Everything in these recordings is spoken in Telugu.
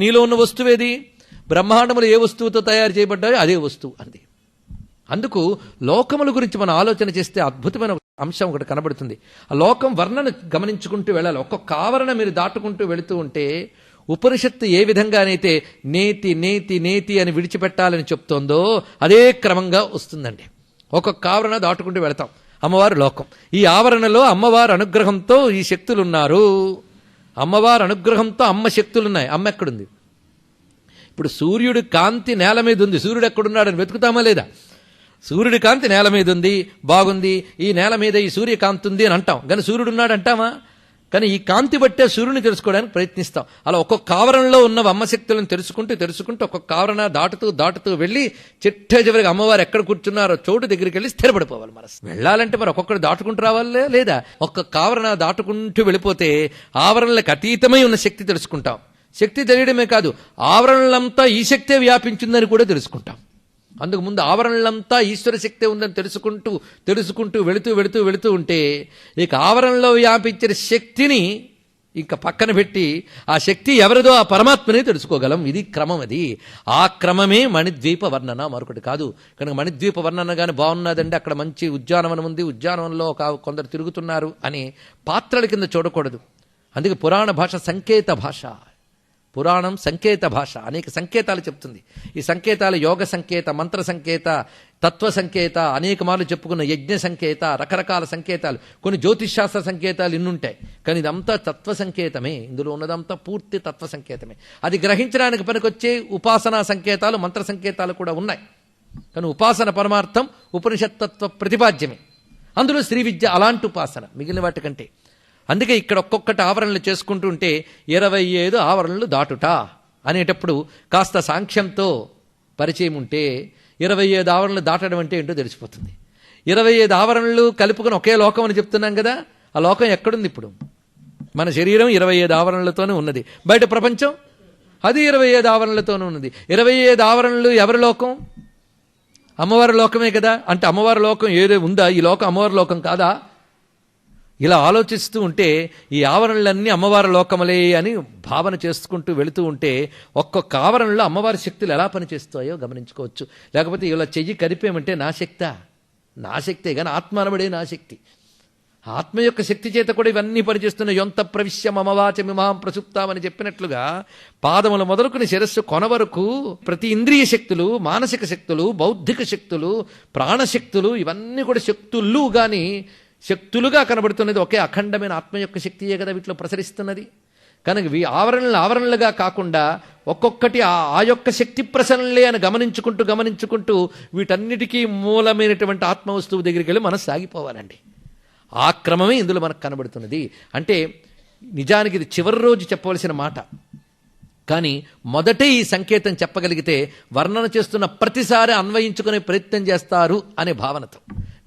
నీలో ఉన్న వస్తువేది? బ్రహ్మాండములు ఏ వస్తువుతో తయారు చేయబడ్డాయో అదే వస్తువు అంది. అందుకు లోకముల గురించి మనం ఆలోచన చేస్తే అద్భుతమైన అంశం ఒకటి కనబడుతుంది. ఆ లోకం వర్ణన గమనించుకుంటూ వెళ్ళాలి. ఒక్కొక్క ఆవరణ మీరు దాటుకుంటూ వెళుతూ ఉంటే ఉపనిషత్తు ఏ విధంగానైతే నేతి నేతి నేతి అని విడిచిపెట్టాలని చెప్తోందో అదే క్రమంగా వస్తుందండి. ఒక్కొక్క ఆవరణ దాటుకుంటూ వెళతాం. అమ్మవారు లోకం. ఈ ఆవరణలో అమ్మవారి అనుగ్రహంతో ఈ శక్తులున్నారు. అమ్మవారి అనుగ్రహంతో అమ్మ శక్తులున్నాయి. అమ్మ ఎక్కడుంది? ఇప్పుడు సూర్యుడి కాంతి నేల మీద ఉంది. సూర్యుడు ఎక్కడున్నాడని వెతుకుతామా లేదా? సూర్యుడి కాంతి నేల మీద ఉంది, బాగుంది, ఈ నేల మీద ఈ సూర్యకాంతి ఉంది అని అంటాం. కానీ సూర్యుడు ఉన్నాడు అంటామా? కానీ ఈ కాంతి బట్టే సూర్యుని తెలుసుకోవడానికి ప్రయత్నిస్తాం. అలా ఒక్కొక్క ఆవరణలో ఉన్న అమ్మ శక్తులను తెలుసుకుంటూ ఒక్కొక్క ఆవరణ దాటుతూ వెళ్ళి చిట్టే చివరికి అమ్మవారు ఎక్కడ కూర్చున్నారో చోటు దగ్గరికి వెళ్ళి స్థిరపడిపోవాలి. మనసు వెళ్ళాలంటే మరి ఒక్కొక్కరు దాటుకుంటూ రావాలే లేదా? ఒక్కొక్క ఆవరణ దాటుకుంటూ వెళ్ళిపోతే ఆవరణలకు అతీతమై ఉన్న శక్తి తెలుసుకుంటాం. శక్తి తెలియడమే కాదు, ఆవరణలంతా ఈ శక్తే వ్యాపించిందని కూడా తెలుసుకుంటాం. అందుకు ముందు ఆవరణలంతా ఈశ్వర శక్తే ఉందని తెలుసుకుంటూ వెళుతూ ఉంటే ఇక ఆవరణలో వ్యాపించిన శక్తిని ఇంకా పక్కన పెట్టి ఆ శక్తి ఎవరిదో ఆ పరమాత్మనే తెలుసుకోగలం. ఇది క్రమం. అది ఆ క్రమమే మణిద్వీప వర్ణన, మరొకటి కాదు. కనుక మణిద్వీప వర్ణన కానీ బాగున్నదండి, అక్కడ మంచి ఉద్యానవనం ఉంది, ఉద్యానవనంలో కొందరు తిరుగుతున్నారు అని పాత్రల కింద చూడకూడదు. అందుకే పురాణ భాష సంకేత భాష. పురాణం సంకేత భాష, అనేక సంకేతాలు చెప్తుంది. ఈ సంకేతాలు యోగ సంకేత, మంత్ర సంకేత, తత్వ సంకేత, అనేక మార్లు చెప్పుకున్న యజ్ఞ సంకేత, రకరకాల సంకేతాలు, కొన్ని జ్యోతిషాస్త్ర సంకేతాలు ఇన్నుంటాయి. కానీ ఇదంతా తత్వ సంకేతమే. ఇందులో ఉన్నదంతా పూర్తి తత్వ సంకేతమే. అది గ్రహించడానికి పనికొచ్చే ఉపాసనా సంకేతాలు, మంత్ర సంకేతాలు కూడా ఉన్నాయి. కానీ ఉపాసన పరమార్థం ఉపనిషత్తత్వ ప్రతిపాద్యమే. అందులో శ్రీ విద్య అలాంటి ఉపాసన మిగిలిన వాటికంటే. అందుకే ఇక్కడ ఒక్కొక్కటి ఆవరణలు చేసుకుంటూ ఉంటే 25 ఆవరణలు దాటుట అనేటప్పుడు కాస్త సాంఖ్యంతో పరిచయం ఉంటే 25 ఆవరణలు దాటడం అంటే ఏంటో తెలిసిపోతుంది. 25 ఆవరణలు కలుపుకొని ఒకే లోకం అని చెప్తున్నాం కదా, ఆ లోకం ఎక్కడుంది? ఇప్పుడు మన శరీరం 25 ఆవరణలతోనే ఉన్నది. బయట ప్రపంచం అది 25 ఆవరణలతోనే ఉన్నది. 25 ఆవరణలు ఎవరి లోకం? అమ్మవారి లోకమే కదా. అంటే అమ్మవారి లోకం ఏదో ఉందా? ఈ లోకం అమ్మవారి లోకం కాదా? ఇలా ఆలోచిస్తూ ఉంటే ఈ ఆవరణలన్నీ అమ్మవారి లోకములే అని భావన చేసుకుంటూ వెళుతూ ఉంటే ఒక్కొక్క ఆవరణలో అమ్మవారి శక్తులు ఎలా పనిచేస్తాయో గమనించుకోవచ్చు. లేకపోతే ఇలా చెయ్యి కరిపేమంటే నా శక్తే కానీ ఆత్మ అనబడే నా శక్తి. ఆత్మ యొక్క శక్తి చేత కూడా ఇవన్నీ పనిచేస్తున్నాయి. యొంత ప్రవిశ్య మమవాచ మిమాం ప్రసుప్తామని చెప్పినట్లుగా పాదముల మొదలుకుని శిరస్సు కొన వరకు ప్రతి ఇంద్రియ శక్తులు, మానసిక శక్తులు, బౌద్ధిక శక్తులు, ప్రాణశక్తులు ఇవన్నీ కూడా శక్తులు గాని శక్తులుగా కనబడుతున్నది ఒకే అఖండమైన ఆత్మ యొక్క శక్తియే కదా వీటిలో ప్రసరిస్తున్నది. కనుక ఆవరణలుగా కాకుండా ఒక్కొక్కటి ఆ యొక్క శక్తి ప్రసరణలే అని గమనించుకుంటూ వీటన్నిటికీ మూలమైనటువంటి ఆత్మవస్తువు దగ్గరికి వెళ్ళి మనసు సాగిపోవాలండి. ఆ క్రమమే ఇందులో మనకు కనబడుతున్నది. అంటే నిజానికి ఇది చివరి రోజు చెప్పవలసిన మాట. కానీ మొదటే ఈ సంకేతం చెప్పగలిగితే వర్ణన చేస్తున్న ప్రతిసారి అన్వయించుకునే ప్రయత్నం చేస్తారు అనే భావనతో.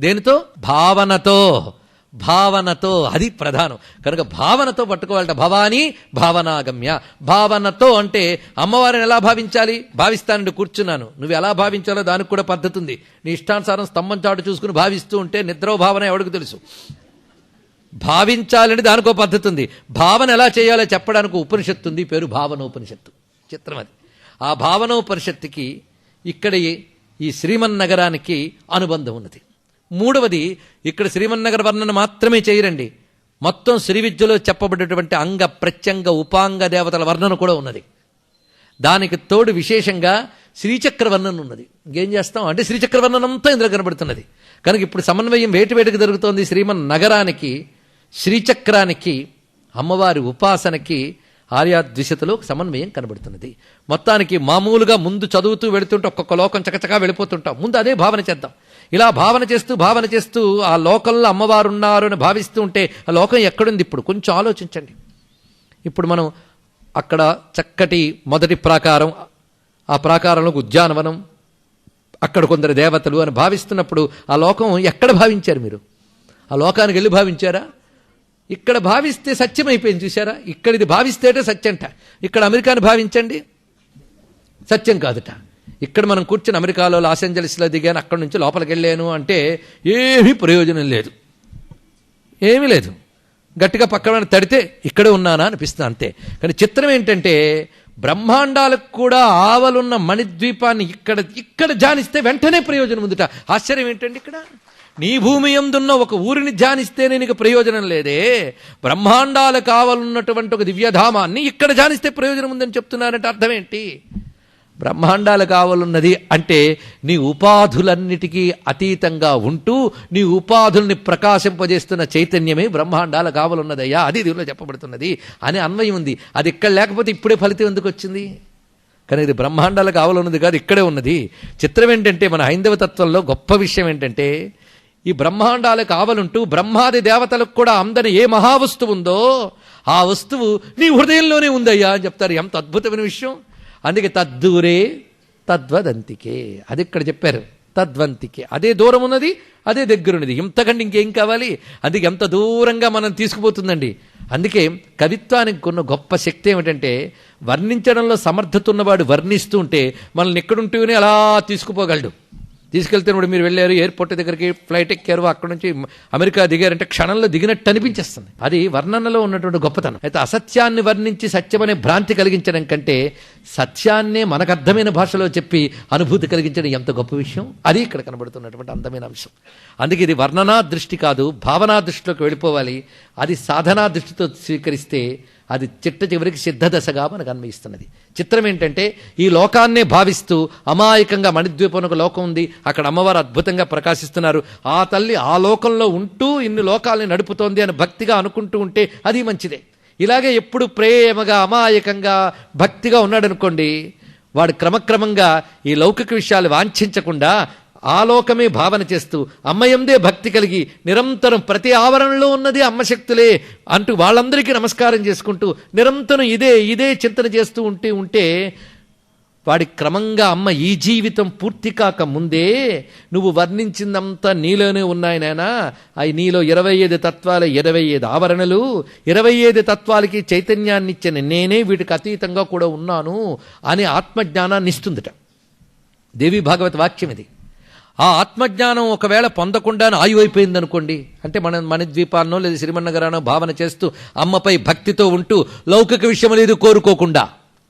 దేనితో? భావనతో. అది ప్రధానం. కనుక భావనతో పట్టుకోవాలట. భవానీ భావనాగమ్య. భావనతో అంటే అమ్మవారిని ఎలా భావించాలి? భావిస్తానండి కూర్చున్నాను, నువ్వు ఎలా భావించాలో దానికి కూడా పద్ధతి ఉంది. నీ ఇష్టానుసారం స్తంభం చాటు చూసుకుని భావిస్తూ ఉంటే నిద్రో భావన ఎవడికి తెలుసు? భావించాలని దానికో పద్ధతి ఉంది. భావన ఎలా చేయాలో చెప్పడానికి ఉపనిషత్తు ఉంది, పేరు భావనోపనిషత్తు. చిత్రం అది. ఆ భావనోపనిషత్తుకి ఇక్కడ ఈ శ్రీమన్నగరానికి అనుబంధం ఉన్నది. మూడవది, ఇక్కడ శ్రీమన్నగర వర్ణన మాత్రమే చేయరండి, మొత్తం శ్రీ విద్యలో చెప్పబడేటువంటి అంగ ప్రత్యంగ ఉపాంగ దేవతల వర్ణన కూడా ఉన్నది. దానికి తోడు విశేషంగా శ్రీచక్ర వర్ణన ఉన్నది. ఇంకేం చేస్తాం అంటే శ్రీచక్ర వర్ణనంతా ఇందులో కనబడుతున్నది. కనుక ఇప్పుడు సమన్వయం వేటికి జరుగుతోంది? శ్రీమన్నగరానికి, శ్రీచక్రానికి, అమ్మవారి ఉపాసనకి, ఆర్యాద్విషతలో సమన్వయం కనబడుతున్నది. మొత్తానికి మామూలుగా ముందు చదువుతూ వెళుతుంటే ఒక్కొక్క లోకం చకచకా వెళ్ళిపోతుంటాం. ముందు అదే భావన చేద్దాం. ఇలా భావన చేస్తూ ఆ లోకంలో అమ్మవారు ఉన్నారు అని భావిస్తూ ఉంటే ఆ లోకం ఎక్కడుంది? ఇప్పుడు కొంచెం ఆలోచించండి. ఇప్పుడు మనం అక్కడ చక్కటి మొదటి ప్రాకారం, ఆ ప్రాకారంలో ఉద్యానవనం, అక్కడ కొందరు దేవతలు అని భావిస్తున్నప్పుడు ఆ లోకం ఎక్కడ భావించారు మీరు? ఆ లోకానికి వెళ్ళి భావించారా? ఇక్కడ భావిస్తే సత్యం అయిపోయింది. చూసారా? ఇక్కడ ఇది భావిస్తేటే సత్యంట. ఇక్కడ అమెరికాని భావించండి, సత్యం కాదుట. ఇక్కడ మనం కూర్చొని అమెరికాలో లాస్ ఏంజలీస్లో దిగాను, అక్కడి నుంచి లోపలికి వెళ్ళాను అంటే ఏమీ ప్రయోజనం లేదు, ఏమీ లేదు. గట్టిగా పక్కన తడితే ఇక్కడే ఉన్నానా అనిపిస్తుంది అంతే. కానీ చిత్రం ఏంటంటే బ్రహ్మాండాలకు కూడా ఆవలున్న మణిద్వీపాన్ని ఇక్కడ ధ్యానిస్తే వెంటనే ప్రయోజనం ఉందిట. ఆశ్చర్యం ఏంటండి, ఇక్కడ నీ భూమి యందున్న ఒక ఊరిని ధ్యానిస్తేనే నీకు ప్రయోజనం లేదే, బ్రహ్మాండాలకు కావాలన్నటువంటి ఒక దివ్యధామాన్ని ఇక్కడ ధ్యానిస్తే ప్రయోజనం ఉందని చెప్తున్నారంటే అర్థం ఏంటి? బ్రహ్మాండాలు కావాలన్నది అంటే నీ ఉపాధులన్నిటికీ అతీతంగా ఉంటూ నీ ఉపాధుల్ని ప్రకాశింపజేస్తున్న చైతన్యమే బ్రహ్మాండాలు కావాలన్నదయ్యా, అది దీనిలో చెప్పబడుతున్నది అని అన్వయం ఉంది. అది ఇక్కడ లేకపోతే ఇప్పుడే ఫలితం ఎందుకు వచ్చింది? కానీ ఇది బ్రహ్మాండాలు కావాలన్నది కాదు, ఇక్కడే ఉన్నది. చిత్రం ఏంటంటే మన హైందవ తత్వంలో గొప్ప విషయం ఏంటంటే, ఈ బ్రహ్మాండాలు కావాలంటూ బ్రహ్మాది దేవతలకు కూడా అందని ఏ మహావస్తువు ఉందో ఆ వస్తువు నీ హృదయంలోనే ఉందయ్యా అని చెప్తారు. ఎంత అద్భుతమైన విషయం! అందుకే తద్దూరే తద్వదంతికే, అది ఇక్కడ చెప్పారు. తద్వంతికే, అదే దూరం ఉన్నది, అదే దగ్గరున్నది, ఇంతకంటే ఇంకేం కావాలి? అందుకే ఎంత దూరంగా మనం తీసుకుపోతుందండి. అందుకే కవిత్వానికి ఉన్న గొప్ప శక్తి ఏమిటంటే, వర్ణించడంలో సమర్థత ఉన్నవాడు వర్ణిస్తూ ఉంటే మనల్ని ఎక్కడుంటూనే అలా తీసుకుపోగలడు. తీసుకెళ్తే మీరు వెళ్ళారు ఎయిర్పోర్ట్ దగ్గరికి, ఫ్లైట్ ఎక్కారు, అక్కడ నుంచి అమెరికా దిగారంటే క్షణంలో దిగినట్టు అనిపించేస్తుంది. అది వర్ణనలో ఉన్నటువంటి గొప్పతనం. అయితే అసత్యాన్ని వర్ణించి సత్యమనే భ్రాంతి కలిగించడం కంటే సత్యాన్నే మనకు అర్థమైన భాషలో చెప్పి అనుభూతి కలిగించడం ఎంత గొప్ప విషయం, అది ఇక్కడ కనబడుతున్నటువంటి అందమైన అంశం. అందుకే ఇది వర్ణనా దృష్టి కాదు, భావనా దృష్టిలోకి వెళ్ళిపోవాలి. అది సాధనా దృష్టితో స్వీకరిస్తే అది చిట్ట చివరికి సిద్ధదశగా మనకు అన్వయిస్తున్నది. చిత్రం ఏంటంటే, ఈ లోకాన్నే భావిస్తూ అమాయకంగా మణిద్వీపం ఒక లోకం ఉంది, అక్కడ అమ్మవారు అద్భుతంగా ప్రకాశిస్తున్నారు, ఆ తల్లి ఆ లోకంలో ఉంటూ ఇన్ని లోకాలని నడుపుతోంది అని భక్తిగా అనుకుంటూ ఉంటే అది మంచిదే. ఇలాగే ఎప్పుడు ప్రేమగా అమాయకంగా భక్తిగా ఉన్నాడనుకోండి, వాడు క్రమక్రమంగా ఈ లౌకిక విషయాలు వాంఛించకుండా ఆలోకమే భావన చేస్తూ అమ్మయందే భక్తి కలిగి నిరంతరం ప్రతి ఆవరణలో ఉన్నది అమ్మ శక్తులే అంటూ వాళ్ళందరికీ నమస్కారం చేసుకుంటూ నిరంతరం ఇదే చింతన చేస్తూ ఉంటే వాడి క్రమంగా అమ్మ ఈ జీవితం పూర్తి కాక ముందే నువ్వు వర్ణించిందంతా నీలోనే ఉన్నాయి నాయనా, అవి నీలో 25 తత్వాల 25 ఆవరణలు, 25 తత్వాలకి చైతన్యాన్ని ఇచ్చిన నేనే వీటికి అతీతంగా కూడా ఉన్నాను అని ఆత్మజ్ఞానాన్ని ఇస్తుందట. దేవి భాగవత వాక్యం ఇది. ఆ ఆత్మజ్ఞానం ఒకవేళ పొందకుండానే ఆయువైపోయింది అనుకోండి, అంటే మన మణిద్వీపాన్నో లేదా శ్రీమన్నగరానో భావన చేస్తూ అమ్మపై భక్తితో ఉంటూ లౌకిక విషయం లేదు కోరుకోకుండా,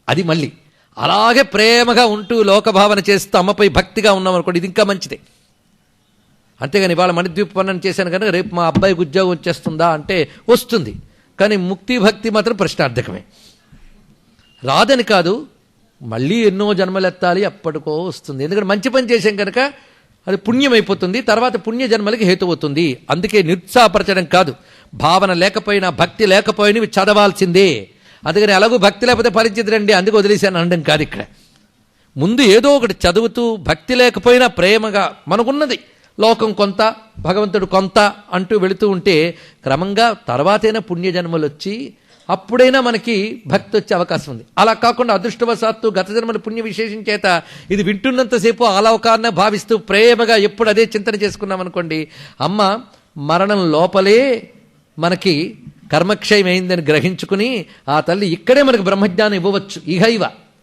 అది మళ్ళీ అలాగే ప్రేమగా ఉంటూ లోకభావన చేస్తూ అమ్మపై భక్తిగా ఉన్నాం అనుకోండి, ఇది ఇంకా మంచిదే. అంతేగాని ఇవాళ మణిద్వీప పన్నని చేశాను కనుక రేపు మా అబ్బాయికి ఉద్యోగం వచ్చేస్తుందా అంటే వస్తుంది, కానీ ముక్తి భక్తి మాత్రం ప్రశ్నార్థకమే. రాదని కాదు, మళ్ళీ ఎన్నో జన్మలెత్తాలి, అప్పటికో వస్తుంది. ఎందుకంటే మంచి పని చేసాం కనుక అది పుణ్యమైపోతుంది, తర్వాత పుణ్య జన్మలకి హేతు అవుతుంది. అందుకే నిరుత్సాహపరచడం కాదు, భావన లేకపోయినా భక్తి లేకపోయినా ఇవి చదవాల్సిందే. అందుకని అలాగూ భక్తి లేకపోతే ఫలించదురండి అందుకు వదిలేశాను అనడం కాదు. ఇక్కడ ముందు ఏదో ఒకటి చదువుతూ భక్తి లేకపోయినా ప్రేమగా మనకున్నది లోకం కొంత భగవంతుడు కొంత అంటూ వెళుతూ ఉంటే క్రమంగా తర్వాతైనా పుణ్యజన్మలు వచ్చి అప్పుడైనా మనకి భక్తి వచ్చే అవకాశం ఉంది. అలా కాకుండా అదృష్టవశాత్తు గత జన్మల పుణ్య విశేషం చేత ఇది వింటున్నంతసేపు ఆలవకాన్న భావిస్తూ ప్రేమగా ఎప్పుడు అదే చింతన చేసుకున్నాం అనుకోండి, అమ్మ మరణం లోపలే మనకి కర్మక్షయం అయిందని గ్రహించుకుని ఆ తల్లి ఇక్కడే మనకు బ్రహ్మజ్ఞానం ఇవ్వవచ్చు,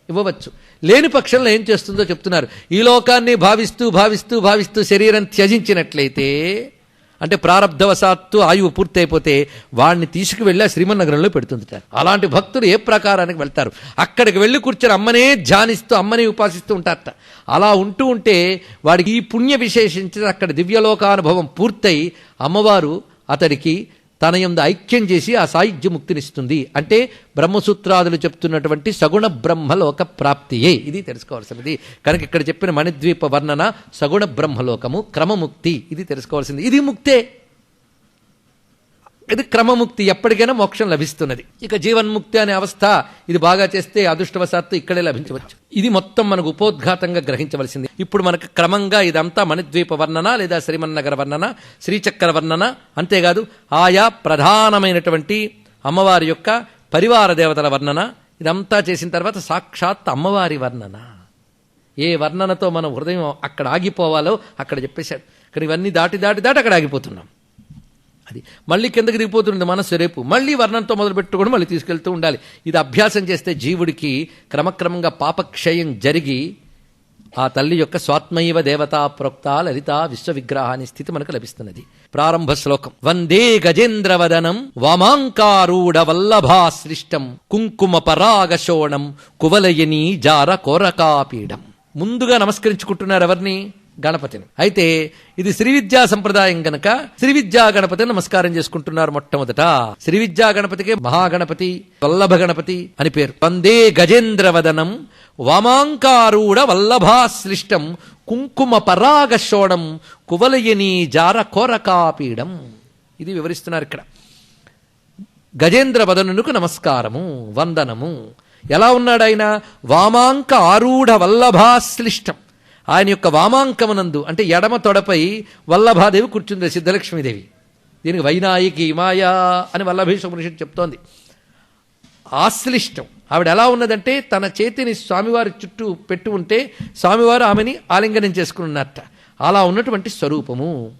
ఇవ్వవచ్చు. లేని పక్షంలో ఏం చేస్తుందో చెప్తున్నారు. ఈ లోకాన్ని భావిస్తూ భావిస్తూ భావిస్తూ శరీరం త్యజించినట్లయితే, అంటే ప్రారబ్ధవశాత్తు ఆయువు పూర్తి అయిపోతే వాడిని తీసుకువెళ్ళి ఆ శ్రీమన్నగరంలో పెడుతుందిట. అలాంటి భక్తులు ఏ ప్రకారానికి వెళ్తారు, అక్కడికి వెళ్ళి కూర్చొని అమ్మనే ధ్యానిస్తూ అమ్మనే ఉపాసిస్తూ ఉంటారట. అలా ఉంటే వాడికి ఈ పుణ్య విశేషించి అక్కడ దివ్యలోకానుభవం పూర్తయి అమ్మవారు అతడికి తన యందు ఐక్యం చేసి ఆ సాయుధ్య ముక్తినిస్తుంది. అంటే బ్రహ్మసూత్రాదులు చెప్తున్నటువంటి సగుణ బ్రహ్మలోక ప్రాప్తియే ఇది తెలుసుకోవాల్సినది. కనుక ఇక్కడ చెప్పిన మణిద్వీప వర్ణన సగుణ బ్రహ్మలోకము, క్రమముక్తి, ఇది తెలుసుకోవాల్సింది. ఇది ముక్తే, ఇది క్రమముక్తి, ఎప్పటికైనా మోక్షం లభిస్తున్నది. ఇక జీవన్ముక్తి అనే అవస్థ ఇది బాగా చేస్తే అదృష్టవశాత్తు ఇక్కడే లభించవచ్చు. ఇది మొత్తం మనకు ఉపోద్ఘాతంగా గ్రహించవలసింది. ఇప్పుడు మనకు క్రమంగా ఇదంతా మణిద్వీప వర్ణన లేదా శ్రీమన్నగర వర్ణన, శ్రీచక్ర వర్ణన, అంతేకాదు ఆయా ప్రధానమైనటువంటి అమ్మవారి యొక్క పరివార దేవతల వర్ణన, ఇదంతా చేసిన తర్వాత సాక్షాత్ అమ్మవారి వర్ణన. ఏ వర్ణనతో మన హృదయం అక్కడ ఆగిపోవాలో అక్కడ చెప్పేశాడు. కానీ ఇవన్నీ దాటి అక్కడ ఆగిపోతున్నాం. అది మళ్ళీ కిందకి దిగిపోతుంది మనస్సు, రేపు మళ్ళీ వర్ణంతో మొదలు పెట్టుకొని మళ్ళీ తీసుకెళ్తూ ఉండాలి. ఇది అభ్యాసం చేస్తే జీవుడికి క్రమక్రమంగా పాపక్షయం జరిగి ఆ తల్లి యొక్క స్వాత్మైవ దేవతా ప్రోక్త లలిత విశ్వవిగ్రహాన్ని స్థితి మనకు లభిస్తున్నది. ప్రారంభ శ్లోకం. వందే గజేంద్రవదనం వామాంకారూఢ వల్లభాశ్లిష్టం కుంకుమ పరాగశోణం కువలయనీ జార కోరకాపీడం. ముందుగా నమస్కరించుకుంటున్నారు ఎవరిని? గణపతిని. అయితే ఇది శ్రీ విద్యా సంప్రదాయం గనక శ్రీ విద్యా గణపతిని నమస్కారం చేసుకుంటున్నారు. మొట్టమొదట శ్రీ విద్యా గణపతికి మహాగణపతి, వల్లభ గణపతి అని పేరు. వందే గజేంద్రవదనం వామాంకారూఢ వల్లభాశ్లిష్టం కుంకుమ పరాగశోణం కువలయనీ జార కోరకాపీడం. ఇది వివరిస్తున్నారు ఇక్కడ. గజేంద్ర వదనునకు నమస్కారము, వందనము. ఎలా ఉన్నాడు ఆయన? వామాంక ఆరూఢ వల్లభాశ్లిష్టం. ఆయన యొక్క వామాంకమునందు అంటే ఎడమ తొడపై వల్లభాదేవి కూర్చుంది, సిద్ధలక్ష్మీదేవి. దీనికి వైనాయికి మాయా అని వల్లభేశ్వరుషుడు చెప్తోంది. ఆశ్లిష్టం. ఆవిడ ఎలా ఉన్నదంటే తన చేతిని స్వామివారి చుట్టూ పెట్టు ఉంటే స్వామివారు ఆమెని ఆలింగనం చేసుకున్నట్ట. అలా ఉన్నటువంటి స్వరూపము.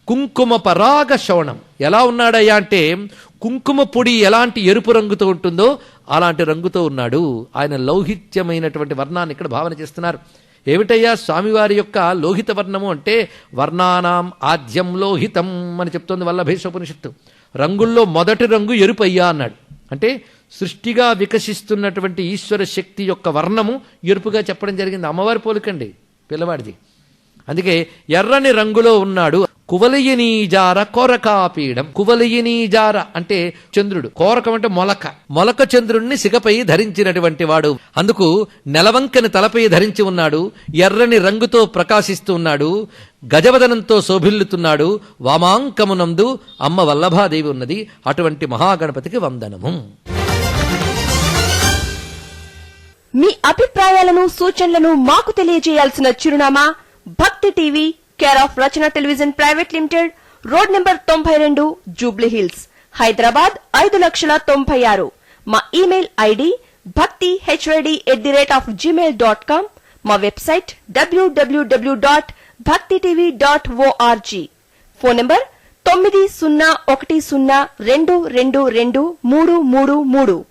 కుంకుమ పరాగ శోణం. ఎలా ఉన్నాడయ్యా అంటే కుంకుమ పొడి ఎలాంటి ఎరుపు రంగుతో ఉంటుందో అలాంటి రంగుతో ఉన్నాడు. ఆయన లౌహిత్యమైనటువంటి వర్ణాన్ని ఇక్కడ భావన చేస్తున్నారు. ఏమిటయ్యా స్వామివారి యొక్క లోహిత వర్ణము అంటే వర్ణానాం ఆద్యం లోహితం అని చెప్తోంది వల్లభేశ్వరుపనిషత్తు. రంగుల్లో మొదటి రంగు ఎరుపయ్యా అన్నాడు. అంటే సృష్టిగా వికసిస్తున్నటువంటి ఈశ్వర శక్తి యొక్క వర్ణము ఎరుపుగా చెప్పడం జరిగింది. అమ్మవారి పోలికండి పిల్లవాడిది. అందుకే ఎర్రని రంగులో ఉన్నాడు. కువలయనీజార కోరకాపీడం. కువలయనీజార అంటే చంద్రుడు, కోరకం అంటే మొలక. మొలక చంద్రుణ్ణి సిగపై ధరించినటువంటి వాడు. అందుకు నెలవంకని తలపై ధరించి ఉన్నాడు. ఎర్రని రంగుతో ప్రకాశిస్తూ ఉన్నాడు. గజవదనంతో శోభిల్లుతున్నాడు. వామాంకమునందు అమ్మ వల్లభాదేవి ఉన్నది. అటువంటి మహాగణపతికి వందనము. మీ అభిప్రాయాలను, సూచనలను మాకు తెలియజేయాల్సిన చిరునామా భక్తి TV, care of Rachana television private limited, road number 92, Jubilee hills, Hyderabad 5,96,000. మా ఇమెయిల్ ఐడి bhakti@gmail.com. మా వెబ్సైట్ www.bhaktitv.org. Phone number 9010222333.